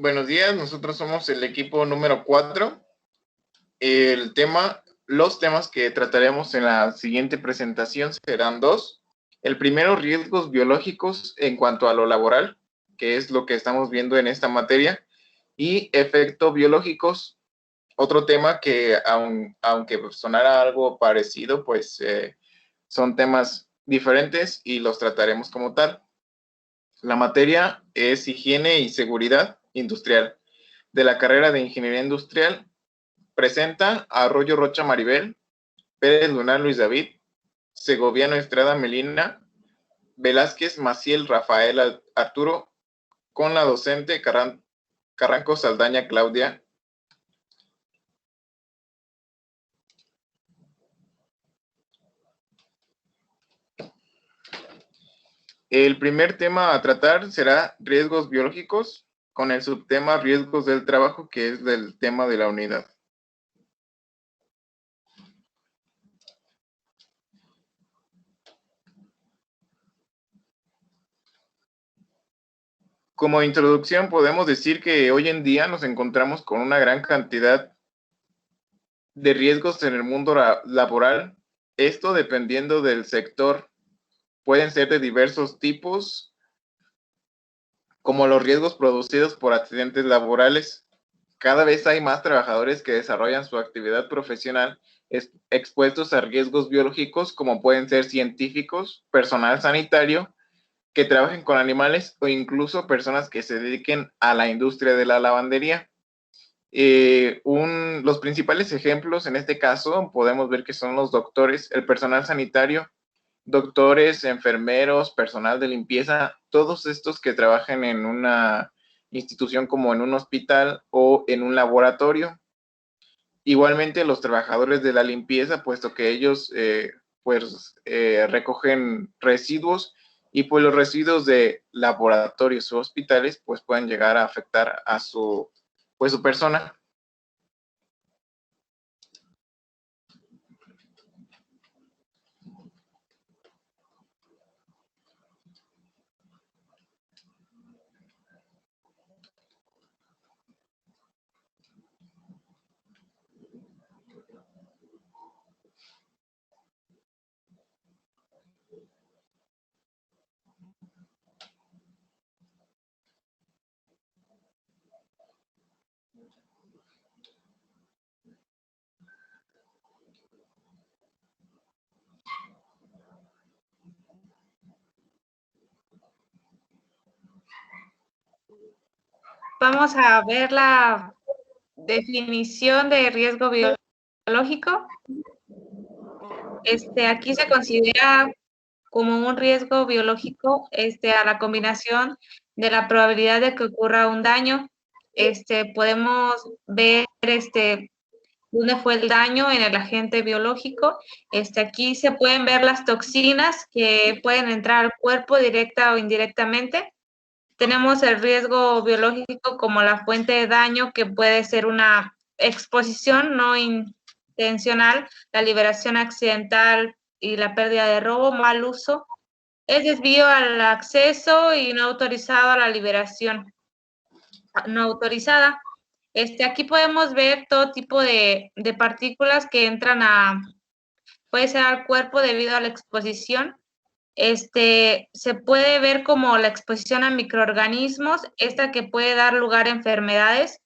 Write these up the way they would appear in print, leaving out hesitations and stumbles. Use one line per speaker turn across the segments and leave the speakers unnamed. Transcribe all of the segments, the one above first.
Buenos días, nosotros somos el equipo número 4. Los temas que trataremos en la siguiente presentación serán dos. El primero, riesgos biológicos en cuanto a lo laboral, que es lo que estamos viendo en esta materia, y efectos biológicos, otro tema que aunque sonara algo parecido, pues son temas diferentes y los trataremos como tal. La materia es higiene y seguridad industrial. De la carrera de Ingeniería Industrial, presenta a Arroyo Rocha Maribel, Pérez Lunar Luis David, Segoviano Estrada Melina, Velázquez Maciel Rafael Arturo, con la docente Carranco Saldaña Claudia. El primer tema a tratar será riesgos biológicos, con el subtema riesgos del trabajo, que es del tema de la unidad. Como introducción, podemos decir que hoy en día nos encontramos con una gran cantidad de riesgos en el mundo laboral, esto dependiendo del sector. Pueden ser de diversos tipos, como los riesgos producidos por accidentes laborales. Cada vez hay más trabajadores que desarrollan su actividad profesional expuestos a riesgos biológicos, como pueden ser científicos, personal sanitario, que trabajen con animales o incluso personas que se dediquen a la industria de la lavandería. Los principales ejemplos en este caso podemos ver que son los doctores, el personal sanitario, doctores, enfermeros, personal de limpieza, todos estos que trabajan en una institución como en un hospital o en un laboratorio. Igualmente los trabajadores de la limpieza, puesto que ellos recogen residuos y pues los residuos de laboratorios o hospitales pues pueden llegar a afectar a su persona.
Vamos a ver la definición de riesgo biológico. Aquí se considera como un riesgo biológico a la combinación de la probabilidad de que ocurra un daño. Podemos ver dónde fue el daño en el agente biológico. Aquí se pueden ver las toxinas que pueden entrar al cuerpo directa o indirectamente. Tenemos el riesgo biológico como la fuente de daño, que puede ser una exposición no intencional, la liberación accidental y la pérdida de robo, mal uso, el desvío al acceso y no autorizado a la liberación no autorizada. Aquí podemos ver todo tipo de partículas que entran puede ser al cuerpo debido a la exposición. Se puede ver como la exposición a microorganismos, que puede dar lugar a enfermedades,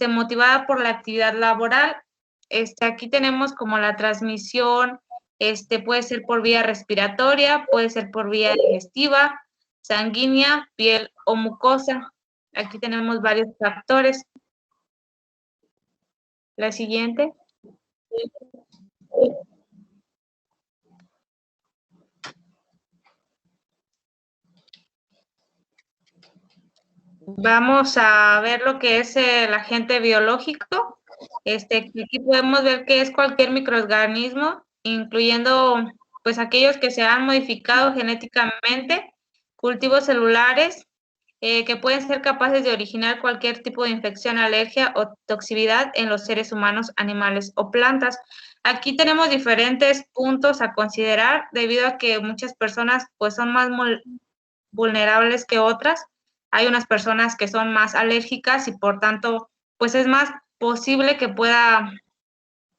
motivada por la actividad laboral. Aquí tenemos como la transmisión, puede ser por vía respiratoria, puede ser por vía digestiva, sanguínea, piel o mucosa. Aquí tenemos varios factores. La siguiente. Vamos a ver lo que es el agente biológico. Aquí podemos ver que es cualquier microorganismo, incluyendo pues aquellos que se han modificado genéticamente, cultivos celulares, que pueden ser capaces de originar cualquier tipo de infección, alergia o toxicidad en los seres humanos, animales o plantas. Aquí tenemos diferentes puntos a considerar debido a que muchas personas pues son más vulnerables que otras. hay unas personas que son más alérgicas y por tanto, pues es más posible que pueda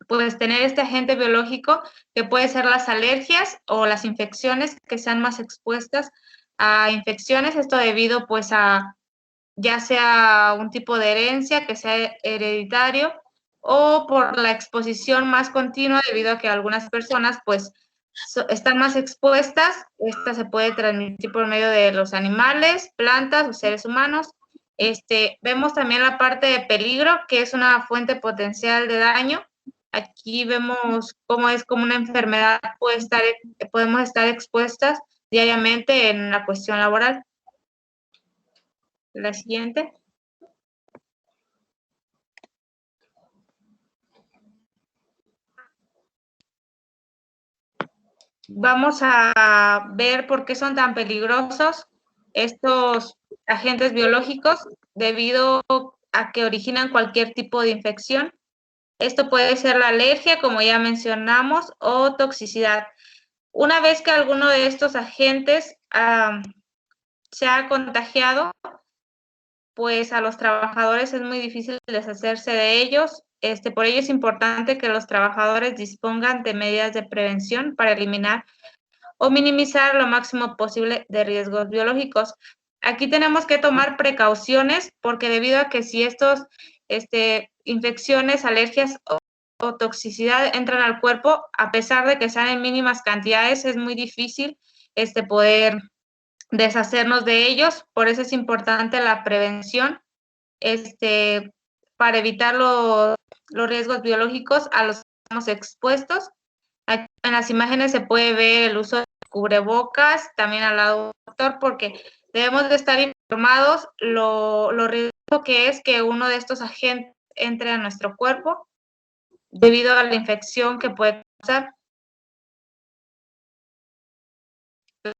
pues tener este agente biológico que puede ser las alergias o las infecciones que sean más expuestas a infecciones, esto debido pues a ya sea un tipo de herencia que sea hereditario o por la exposición más continua debido a que algunas personas pues están más expuestas. Esta se puede transmitir por medio de los animales, plantas o seres humanos. Vemos también la parte de peligro, que es una fuente potencial de daño. Aquí vemos cómo es como una enfermedad podemos estar expuestas diariamente en la cuestión laboral. La siguiente. Vamos a ver por qué son tan peligrosos estos agentes biológicos debido a que originan cualquier tipo de infección. Esto puede ser la alergia, como ya mencionamos, o toxicidad. Una vez que alguno de estos agentes se ha contagiado, pues a los trabajadores es muy difícil deshacerse de ellos. Por ello es importante que los trabajadores dispongan de medidas de prevención para eliminar o minimizar lo máximo posible de riesgos biológicos. Aquí tenemos que tomar precauciones porque debido a que si estos infecciones, alergias o toxicidad entran al cuerpo, a pesar de que sean en mínimas cantidades, es muy difícil poder deshacernos de ellos. Por eso es importante la prevención para evitar los riesgos biológicos a los que estamos expuestos. Aquí en las imágenes se puede ver el uso de cubrebocas, también al lado del doctor, porque debemos de estar informados lo riesgoso que es que uno de estos agentes entre a nuestro cuerpo debido a la infección que puede causar.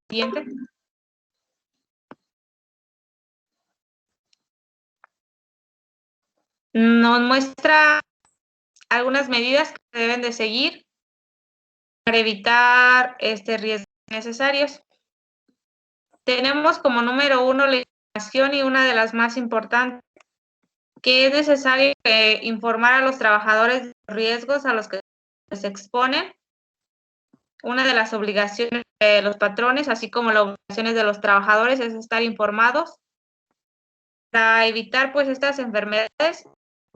Siguiente. Nos muestra algunas medidas que deben de seguir para evitar riesgos necesarios. Tenemos como número 1 la información y una de las más importantes, que es necesario informar a los trabajadores de los riesgos a los que se exponen. Una de las obligaciones de los patrones, así como las obligaciones de los trabajadores, es estar informados para evitar pues estas enfermedades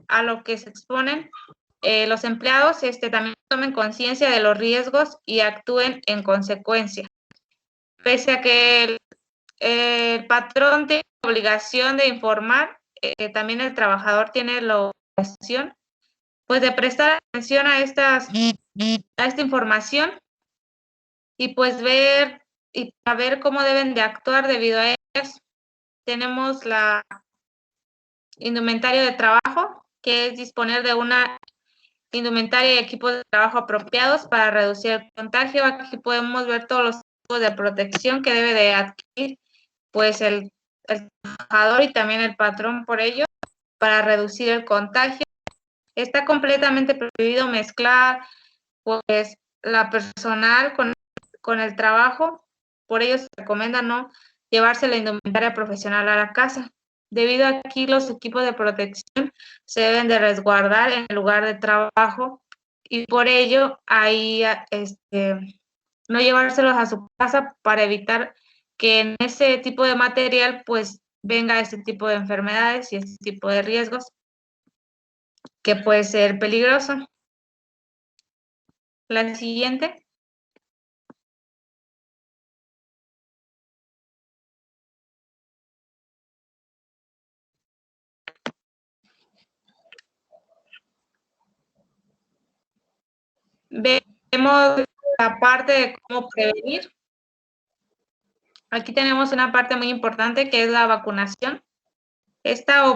a lo que se exponen. Los empleados también tomen conciencia de los riesgos y actúen en consecuencia. Pese a que el patrón tiene la obligación de informar, también el trabajador tiene la obligación pues de prestar atención a esta información y pues ver cómo deben de actuar debido a ellas. Tenemos la indumentaria de trabajo, que es disponer de una indumentaria y equipos de trabajo apropiados para reducir el contagio. Aquí podemos ver todos los tipos de protección que debe de adquirir pues el trabajador y también el patrón por ello para reducir el contagio. Está completamente prohibido mezclar pues la personal con el trabajo. Por ello se recomienda no llevarse la indumentaria profesional a la casa. Debido a que aquí los equipos de protección se deben de resguardar en el lugar de trabajo y por ello ahí no llevárselos a su casa para evitar que en ese tipo de material pues venga este tipo de enfermedades y este tipo de riesgos que puede ser peligroso. La siguiente. Vemos la parte de cómo prevenir. Aquí tenemos una parte muy importante que es la vacunación. Está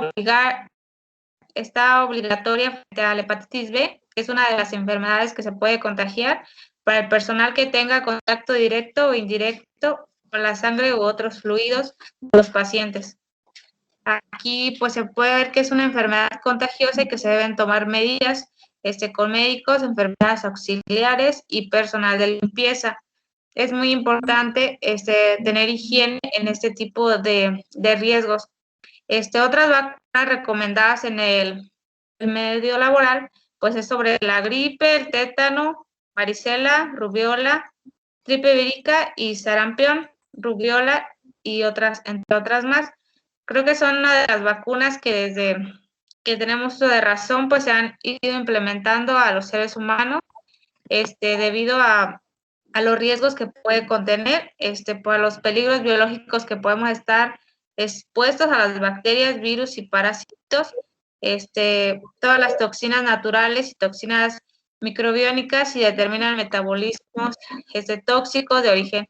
obligatoria frente a la hepatitis B, que es una de las enfermedades que se puede contagiar para el personal que tenga contacto directo o indirecto con la sangre u otros fluidos de los pacientes. Aquí pues se puede ver que es una enfermedad contagiosa y que se deben tomar medidas con médicos, enfermeras auxiliares y personal de limpieza. es muy importante tener higiene en este tipo de riesgos. Otras vacunas recomendadas en el medio laboral, pues es sobre la gripe, el tétano, varicela, rubiola, triple vírica y sarampión, rubiola y otras, entre otras más. Creo que son una de las vacunas que desde que tenemos uso de razón, pues se han ido implementando a los seres humanos, debido a los riesgos que puede contener, por los peligros biológicos que podemos estar expuestos a las bacterias, virus y parásitos, todas las toxinas naturales y toxinas microbiónicas y determinan metabolismos tóxicos de origen.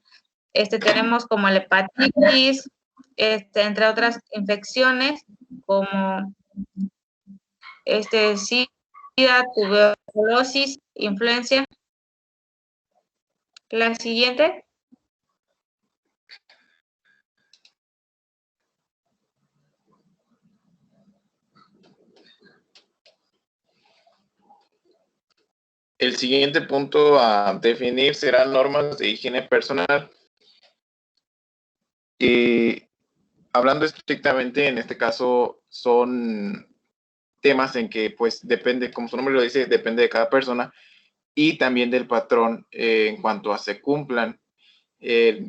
Tenemos como la hepatitis, entre otras infecciones como SIDA, tuberculosis, influenza. La siguiente.
El siguiente punto a definir serán normas de higiene personal. Hablando estrictamente, en este caso son temas en que pues depende, como su nombre lo dice, depende de cada persona y también del patrón en cuanto a se cumplan.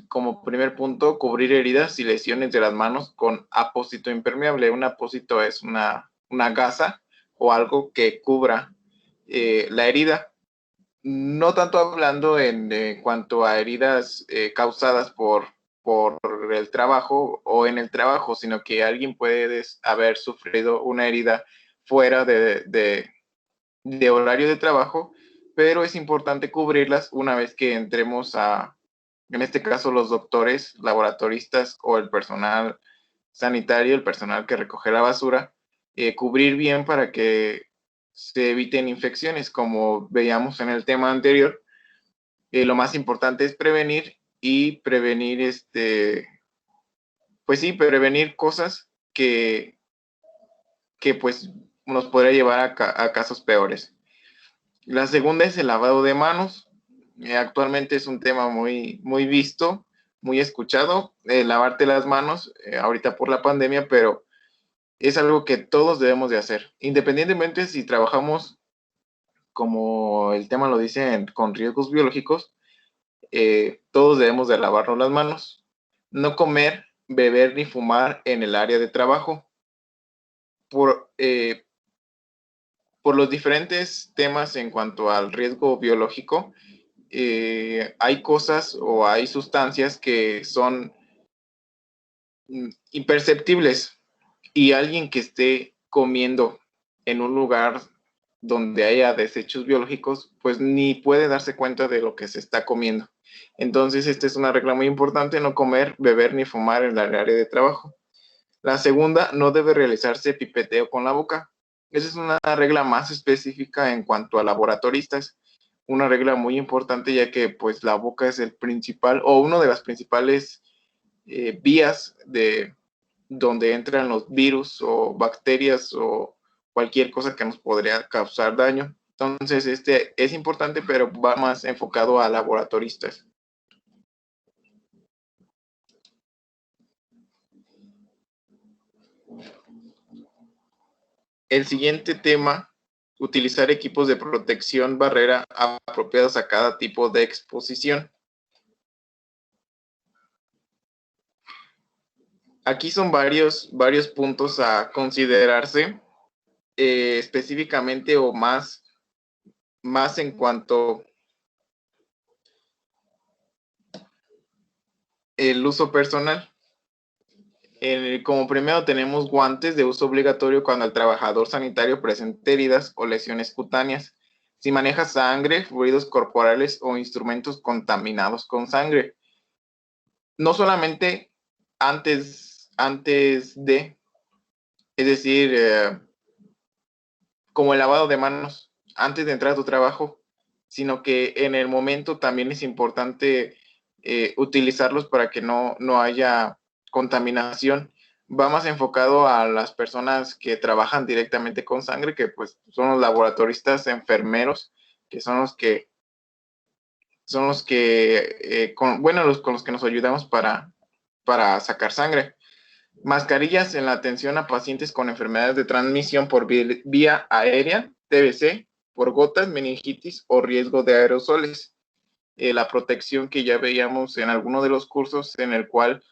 Como primer punto, cubrir heridas y lesiones de las manos con apósito impermeable. Un apósito es una gasa o algo que cubra la herida. No tanto hablando en cuanto a heridas causadas por el trabajo o en el trabajo, sino que alguien puede haber sufrido una herida fuera de horario de trabajo, pero es importante cubrirlas una vez que entremos en este caso, los doctores, laboratoristas o el personal sanitario, el personal que recoge la basura, cubrir bien para que se eviten infecciones, como veíamos en el tema anterior. Lo más importante es prevenir y prevenir, pues sí, prevenir cosas que pues nos podría llevar a casos peores. La segunda es el lavado de manos. Actualmente es un tema muy, muy visto, muy escuchado, lavarte las manos ahorita por la pandemia, pero es algo que todos debemos de hacer, independientemente si trabajamos, como el tema lo dice, con riesgos biológicos, todos debemos de lavarnos las manos, no comer, beber ni fumar en el área de trabajo. Por los diferentes temas en cuanto al riesgo biológico, hay cosas o hay sustancias que son imperceptibles y alguien que esté comiendo en un lugar donde haya desechos biológicos, pues ni puede darse cuenta de lo que se está comiendo. Entonces, esta es una regla muy importante: no comer, beber ni fumar en el área de trabajo. La segunda, no debe realizarse pipeteo con la boca. Esa es una regla más específica en cuanto a laboratoristas. Una regla muy importante, ya que pues la boca es el principal o una de las principales vías de donde entran los virus o bacterias o cualquier cosa que nos podría causar daño. Entonces, este es importante, pero va más enfocado a laboratoristas. El siguiente tema, utilizar equipos de protección barrera apropiados a cada tipo de exposición. Aquí son varios puntos a considerarse, específicamente o más en cuanto el uso personal. Como primero tenemos guantes de uso obligatorio cuando el trabajador sanitario presente heridas o lesiones cutáneas. Si maneja sangre, fluidos corporales o instrumentos contaminados con sangre. No solamente antes de, es decir, como el lavado de manos antes de entrar a tu trabajo, sino que en el momento también es importante utilizarlos para que no haya contaminación. Va más enfocado a las personas que trabajan directamente con sangre, que pues son los laboratoristas, enfermeros, que son los que son los que, con los que nos ayudamos para sacar sangre. Mascarillas en la atención a pacientes con enfermedades de transmisión por vía aérea, TBC, por gotas, meningitis o riesgo de aerosoles. La protección que ya veíamos en alguno de los cursos en el cual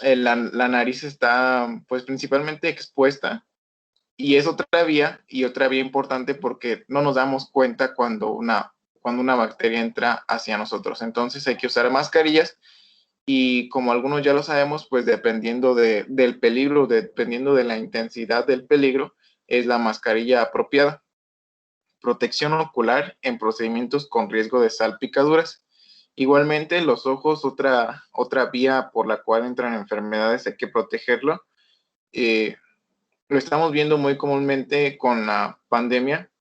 la nariz está pues principalmente expuesta, y es otra vía importante porque no nos damos cuenta cuando una bacteria entra hacia nosotros. Entonces hay que usar mascarillas, y como algunos ya lo sabemos, pues dependiendo del peligro, dependiendo de la intensidad del peligro, es la mascarilla apropiada. Protección ocular en procedimientos con riesgo de salpicaduras. Igualmente, los ojos, otra vía por la cual entran enfermedades, hay que protegerlo. Lo estamos viendo muy comúnmente con la pandemia.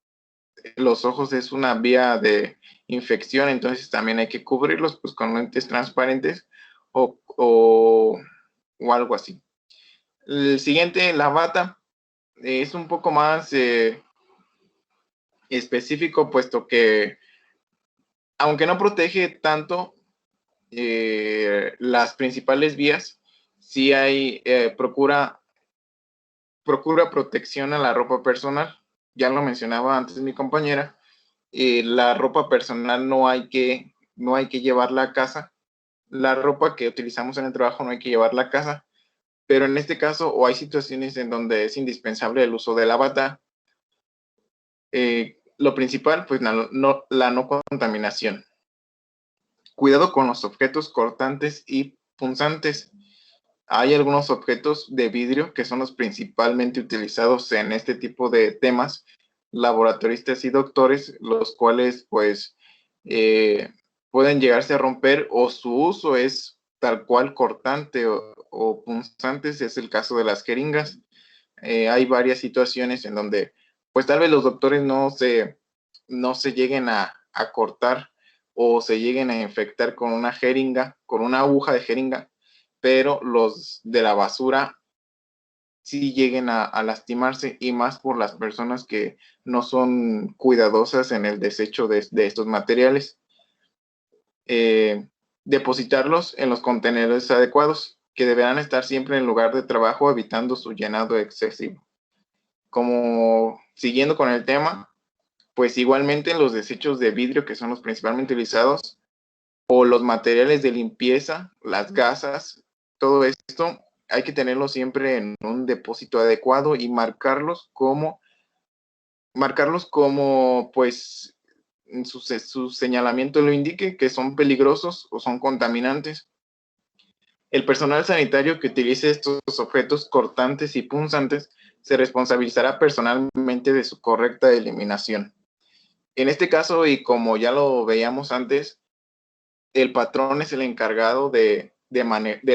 Los ojos es una vía de infección, entonces también hay que cubrirlos pues, con lentes transparentes o algo así. El siguiente, la bata, es un poco más específico, puesto que aunque no protege tanto las principales vías, sí hay, procura protección a la ropa personal. Ya lo mencionaba antes mi compañera, la ropa personal no hay que llevarla a casa. La ropa que utilizamos en el trabajo no hay que llevarla a casa, pero en este caso, o hay situaciones en donde es indispensable el uso de la bata. Lo principal, pues la no contaminación. Cuidado con los objetos cortantes y punzantes. Hay algunos objetos de vidrio que son los principalmente utilizados en este tipo de temas, laboratoristas y doctores, los cuales pues pueden llegarse a romper, o su uso es tal cual cortante o punzantes, es el caso de las jeringas. Hay varias situaciones en donde pues tal vez los doctores no se lleguen a cortar o se lleguen a infectar con una jeringa, con una aguja de jeringa, pero los de la basura sí lleguen a lastimarse, y más por las personas que no son cuidadosas en el desecho de estos materiales. Depositarlos en los contenedores adecuados, que deberán estar siempre en el lugar de trabajo, evitando su llenado excesivo. Como siguiendo con el tema, pues igualmente los desechos de vidrio, que son los principalmente utilizados, o los materiales de limpieza, las gasas, todo esto hay que tenerlo siempre en un depósito adecuado y marcarlos como pues su señalamiento lo indique, que son peligrosos o son contaminantes. El personal sanitario que utilice estos objetos cortantes y punzantes se responsabilizará personalmente de su correcta eliminación. En este caso, y como ya lo veíamos antes, el patrón es el encargado del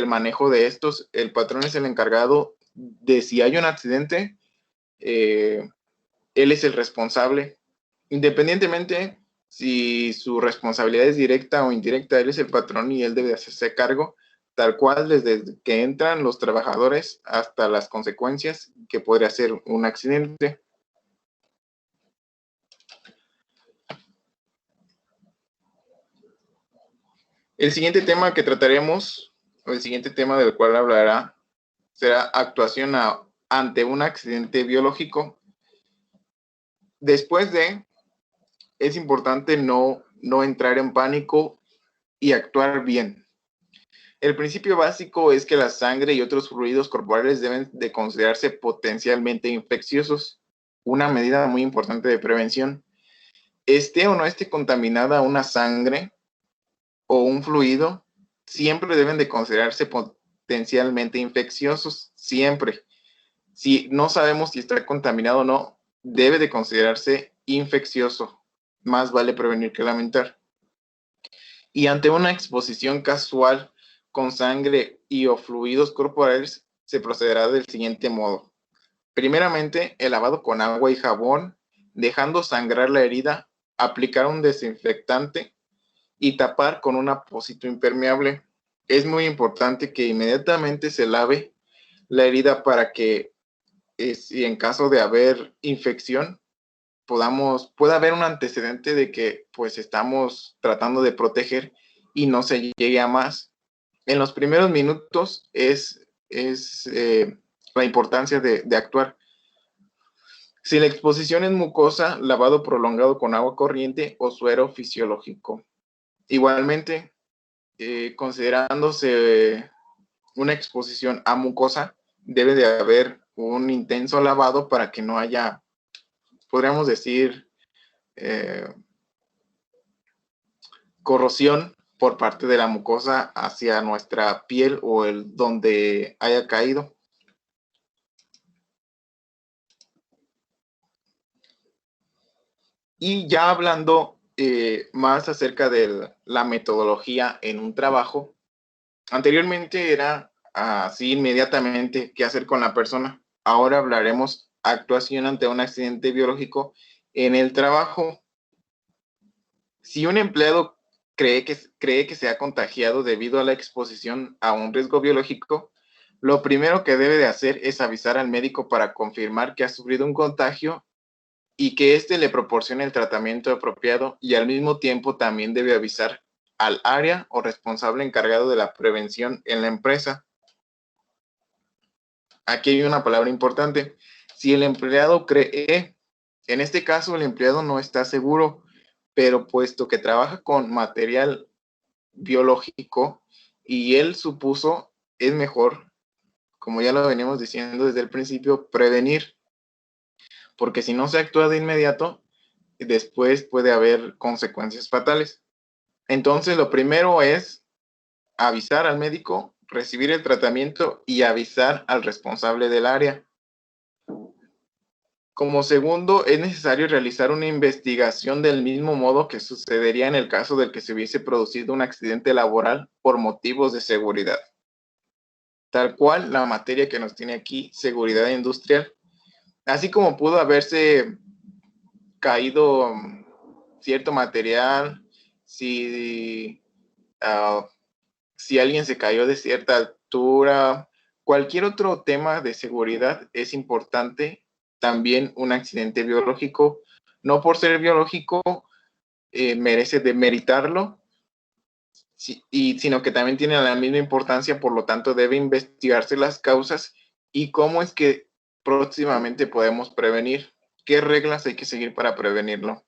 manejo de estos. El patrón es el encargado de, si hay un accidente, él es el responsable. Independientemente si su responsabilidad es directa o indirecta, él es el patrón y él debe hacerse cargo, tal cual desde que entran los trabajadores hasta las consecuencias que podría ser un accidente. El siguiente tema que trataremos, o el siguiente tema del cual hablará, será actuación ante un accidente biológico. Después es importante no entrar en pánico y actuar bien. El principio básico es que la sangre y otros fluidos corporales deben de considerarse potencialmente infecciosos, una medida muy importante de prevención. Esté o no esté contaminada una sangre o un fluido, siempre deben de considerarse potencialmente infecciosos, siempre. Si no sabemos si está contaminado o no, debe de considerarse infeccioso. Más vale prevenir que lamentar. Y ante una exposición casual con sangre y o fluidos corporales, se procederá del siguiente modo. Primeramente, el lavado con agua y jabón, dejando sangrar la herida, aplicar un desinfectante y tapar con un apósito impermeable. Es muy importante que inmediatamente se lave la herida para que, si en caso de haber infección, pueda haber un antecedente de que pues estamos tratando de proteger y no se llegue a más. En los primeros minutos es la importancia de actuar. Si la exposición es mucosa, lavado prolongado con agua corriente o suero fisiológico. Igualmente, considerándose una exposición a mucosa, debe de haber un intenso lavado para que no haya, podríamos decir, corrosión por parte de la mucosa hacia nuestra piel o el donde haya caído. Y ya hablando más acerca de la metodología en un trabajo, anteriormente era así inmediatamente qué hacer con la persona. Ahora hablaremos actuación ante un accidente biológico en el trabajo. Si un empleado cree que se ha contagiado debido a la exposición a un riesgo biológico, lo primero que debe de hacer es avisar al médico para confirmar que ha sufrido un contagio y que éste le proporcione el tratamiento apropiado, y al mismo tiempo también debe avisar al área o responsable encargado de la prevención en la empresa. Aquí hay una palabra importante. Si el empleado cree, en este caso el empleado no está seguro, pero puesto que trabaja con material biológico y él supuso, es mejor, como ya lo venimos diciendo desde el principio, prevenir, porque si no se actúa de inmediato, después puede haber consecuencias fatales. Entonces, lo primero es avisar al médico, recibir el tratamiento y avisar al responsable del área. Como segundo, es necesario realizar una investigación del mismo modo que sucedería en el caso del que se hubiese producido un accidente laboral por motivos de seguridad. Tal cual la materia que nos tiene aquí, seguridad industrial. Así como pudo haberse caído cierto material, si alguien se cayó de cierta altura, cualquier otro tema de seguridad es importante. También un accidente biológico, no por ser biológico, merece demeritarlo, sino que también tiene la misma importancia, por lo tanto debe investigarse las causas y cómo es que próximamente podemos prevenir, qué reglas hay que seguir para prevenirlo.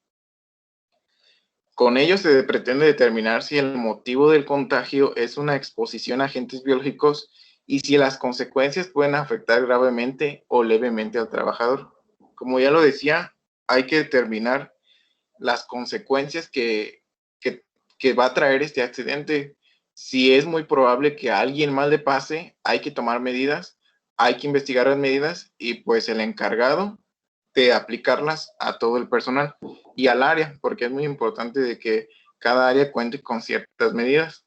Con ello se pretende determinar si el motivo del contagio es una exposición a agentes biológicos y si las consecuencias pueden afectar gravemente o levemente al trabajador. Como ya lo decía, hay que determinar las consecuencias que va a traer este accidente. Si es muy probable que a alguien más le pase, hay que tomar medidas, hay que investigar las medidas y pues el encargado de aplicarlas a todo el personal y al área, porque es muy importante de que cada área cuente con ciertas medidas.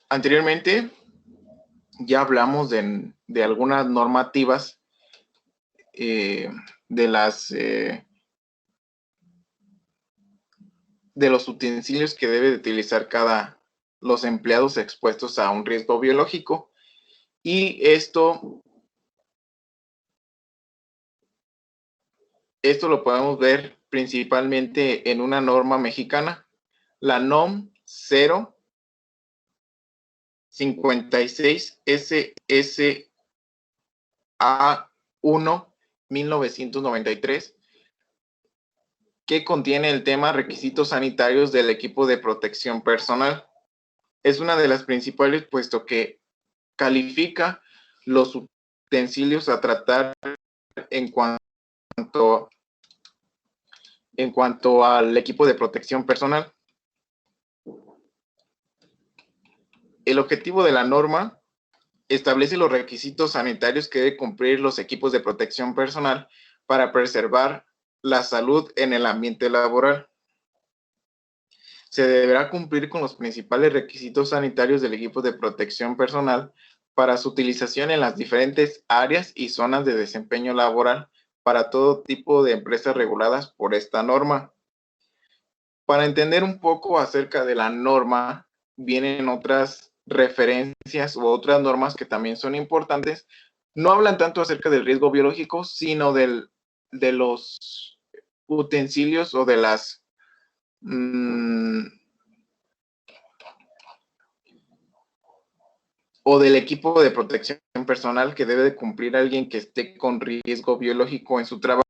Anteriormente ya hablamos de algunas normativas de los utensilios que debe de utilizar los empleados expuestos a un riesgo biológico. Y esto lo podemos ver principalmente en una norma mexicana, la NOM 056 SSA1 1993, que contiene el tema requisitos sanitarios del equipo de protección personal. Es una de las principales, puesto que califica los utensilios a tratar en cuanto al equipo de protección personal. El objetivo de la norma establece los requisitos sanitarios que deben cumplir los equipos de protección personal para preservar la salud en el ambiente laboral. Se deberá cumplir con los principales requisitos sanitarios del equipo de protección personal para su utilización en las diferentes áreas y zonas de desempeño laboral para todo tipo de empresas reguladas por esta norma. Para entender un poco acerca de la norma, vienen otras referencias u otras normas que también son importantes, no hablan tanto acerca del riesgo biológico, sino de los utensilios o de las o del equipo de protección personal que debe de cumplir alguien que esté con riesgo biológico en su trabajo.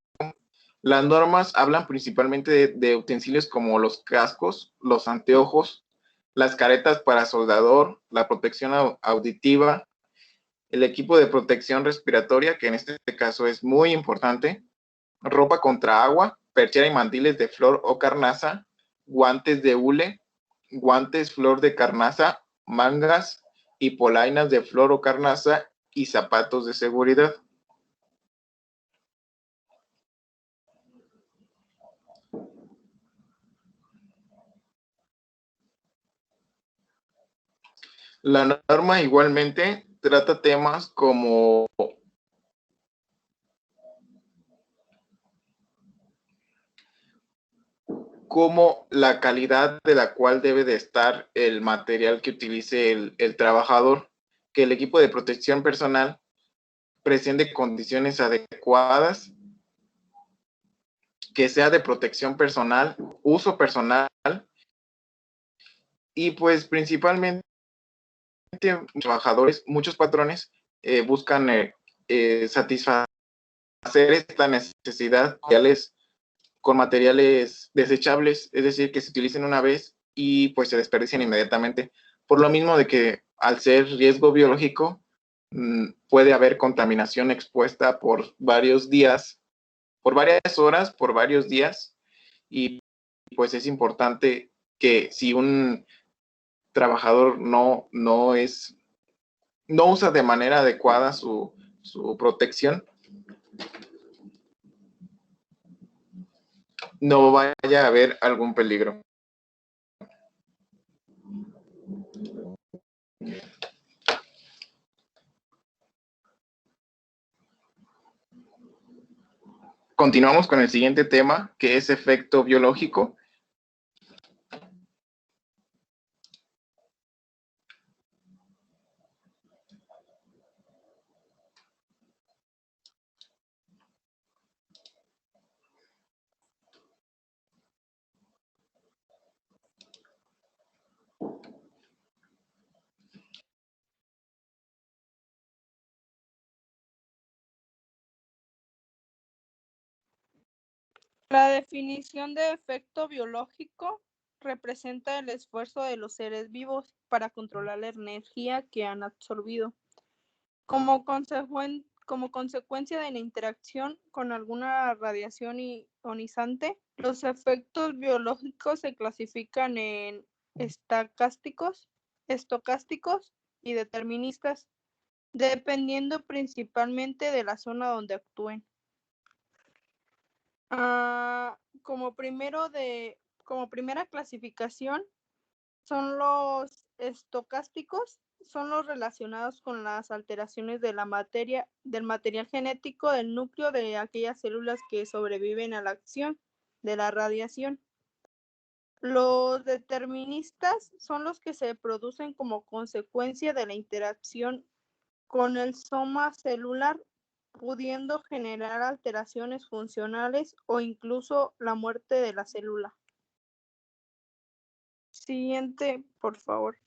Las normas hablan principalmente de utensilios como los cascos, los anteojos, las caretas para soldador, la protección auditiva, el equipo de protección respiratoria, que en este caso es muy importante, ropa contra agua, perchera y mantiles de flor o carnaza, guantes de hule, guantes flor de carnaza, mangas y polainas de flor o carnaza y zapatos de seguridad. La norma igualmente trata temas como la calidad de la cual debe de estar el material que utilice el trabajador, que el equipo de protección personal presente condiciones adecuadas, que sea de protección personal, uso personal, y pues principalmente trabajadores, muchos patrones buscan satisfacer esta necesidad con materiales desechables, es decir, que se utilicen una vez y pues se desperdician inmediatamente. Por lo mismo de que al ser riesgo biológico, puede haber contaminación expuesta por varios días, por varias horas, por varios días, y pues es importante que si un trabajador no usa de manera adecuada su protección, no vaya a haber algún peligro. Continuamos con el siguiente tema, que es efecto biológico.
La definición de efecto biológico representa el esfuerzo de los seres vivos para controlar la energía que han absorbido. Como consecuencia de la interacción con alguna radiación ionizante, los efectos biológicos se clasifican en estocásticos y deterministas, dependiendo principalmente de la zona donde actúen. Como primera clasificación son los estocásticos, son los relacionados con las alteraciones de del material genético del núcleo de aquellas células que sobreviven a la acción de la radiación. Los deterministas son los que se producen como consecuencia de la interacción con el soma celular, pudiendo generar alteraciones funcionales o incluso la muerte de la célula. Siguiente, por favor.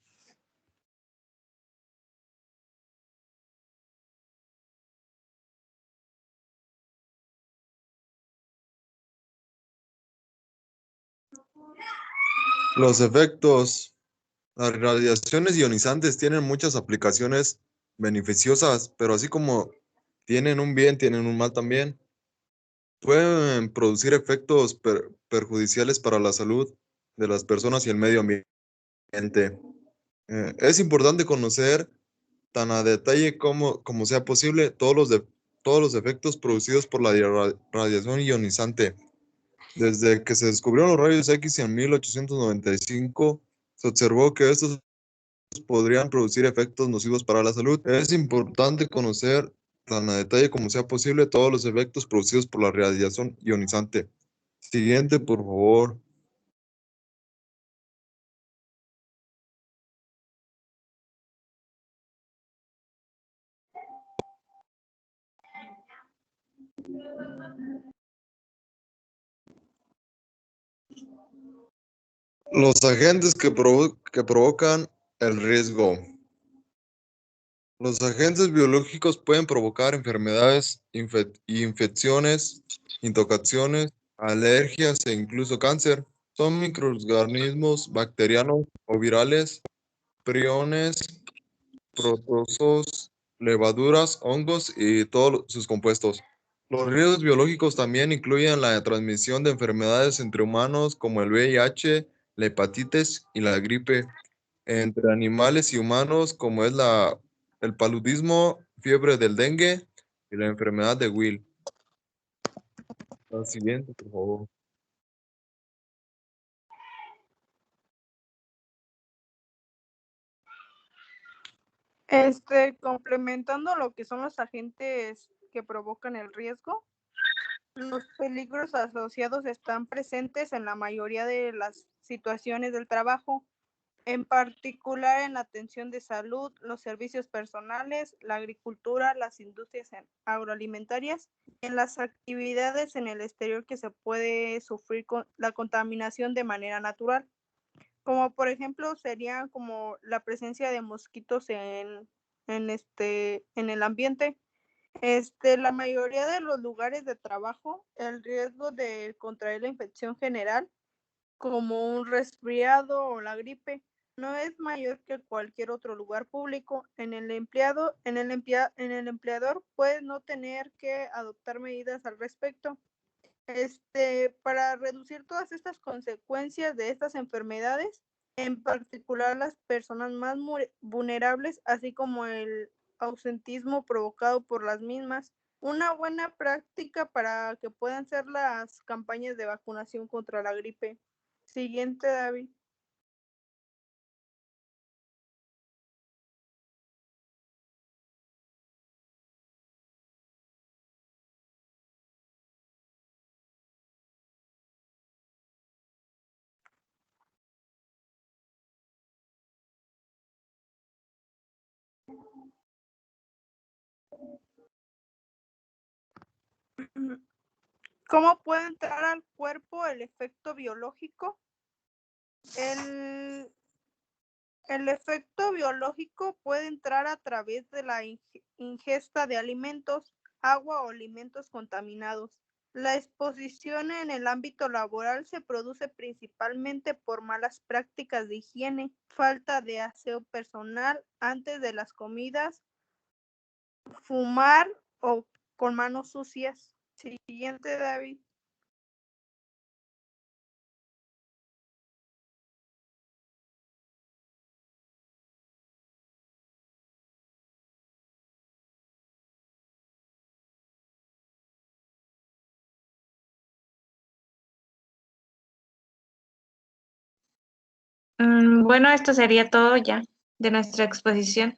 Los efectos. Las radiaciones ionizantes tienen muchas aplicaciones beneficiosas, pero así como tienen un bien, tienen un mal también. Pueden producir efectos perjudiciales para la salud de las personas y el medio ambiente. Es importante conocer tan a detalle como sea posible todos los efectos producidos por la radiación ionizante. Desde que se descubrieron los rayos X en 1895, se observó que estos podrían producir efectos nocivos para la salud. Es importante conocer tan a detalle como sea posible todos los efectos producidos por la radiación ionizante. Siguiente, por favor. Los agentes que provocan el riesgo. Los agentes biológicos pueden provocar enfermedades, infecciones, intoxicaciones, alergias e incluso cáncer. Son microorganismos bacterianos o virales, priones, protozoos, levaduras, hongos y todos sus compuestos. Los riesgos biológicos también incluyen la transmisión de enfermedades entre humanos como el VIH, la hepatitis y la gripe, entre animales y humanos como es el paludismo, fiebre del dengue y la enfermedad de Will. La siguiente, por favor.
Complementando lo que son los agentes que provocan el riesgo, los peligros asociados están presentes en la mayoría de las situaciones del trabajo, en particular en la atención de salud, los servicios personales, la agricultura, las industrias agroalimentarias, en las actividades en el exterior que se puede sufrir con la contaminación de manera natural, como por ejemplo serían como la presencia de mosquitos en el ambiente. La mayoría de los lugares de trabajo, el riesgo de contraer la infección general, como un resfriado o la gripe, no es mayor que cualquier otro lugar público. En el empleador puede no tener que adoptar medidas al respecto. Para reducir todas estas consecuencias de estas enfermedades, en particular las personas más vulnerables, así como el ausentismo provocado por las mismas. Una buena práctica para que puedan ser las campañas de vacunación contra la gripe. Siguiente, David. ¿Cómo puede entrar al cuerpo el efecto biológico? El efecto biológico puede entrar a través de la ingesta de alimentos, agua o alimentos contaminados. La exposición en el ámbito laboral se produce principalmente por malas prácticas de higiene, falta de aseo personal antes de las comidas, fumar o con manos sucias. Siguiente, David.
Bueno, esto sería todo ya de nuestra exposición.